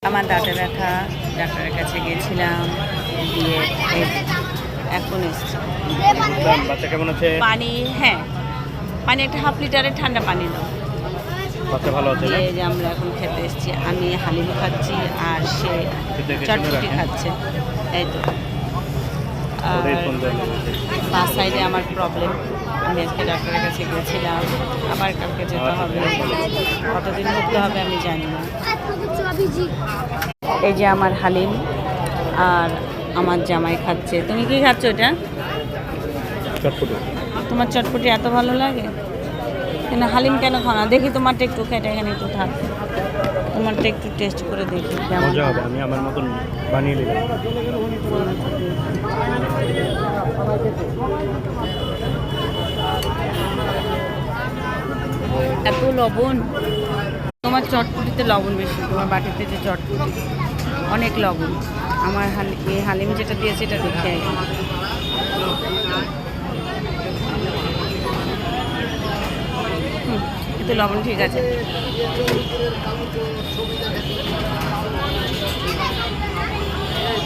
আমার দাঁতে ব্যথা, ডাক্তারের কাছে গিয়েছিলাম, দিয়ে এখন এসছি। বাচ্চা কেমন আছে? পানি, হ্যাঁ পানি একটা হাফ লিটারের ঠান্ডা পানি দাও। বাচ্চা ভালো আছে না? এই যে আমরা এখন খেতে এসেছি, আমি হালিম খাচ্ছি আর সে চটপটি খাচ্ছে। এই তো। আর বাস সাইডে আমার প্রবলেম, আমি আজকে ডাক্তারের কাছে গিয়েছিলাম, আবার কালকে যেতে হবে, কতদিন করতে হবে আমি জানি না। এই যে আমার হালিম আর আমার জামাই খাচ্ছে। তুমি কি খাচ্ছ এটা? চটপটি। তোমার চটপটি এত ভালো লাগে? কেন হালিম কেন খাও না? দেখি তোমারটা একটু খেটে, এখানে একটু থাক, তোমারটা একটু টেস্ট করে দেখি কেমন। মজা হবে, আমি আমার মতন বানিয়ে নিলাম। এত লবণ, তোমার চটপটিতে লবণ বেশি, তোমার বাটিতে যে চটপটি অনেক লবণ। আমার এই হালিম যেটা দিয়েছে এটা দেখে একটু লবণ ঠিক আছে।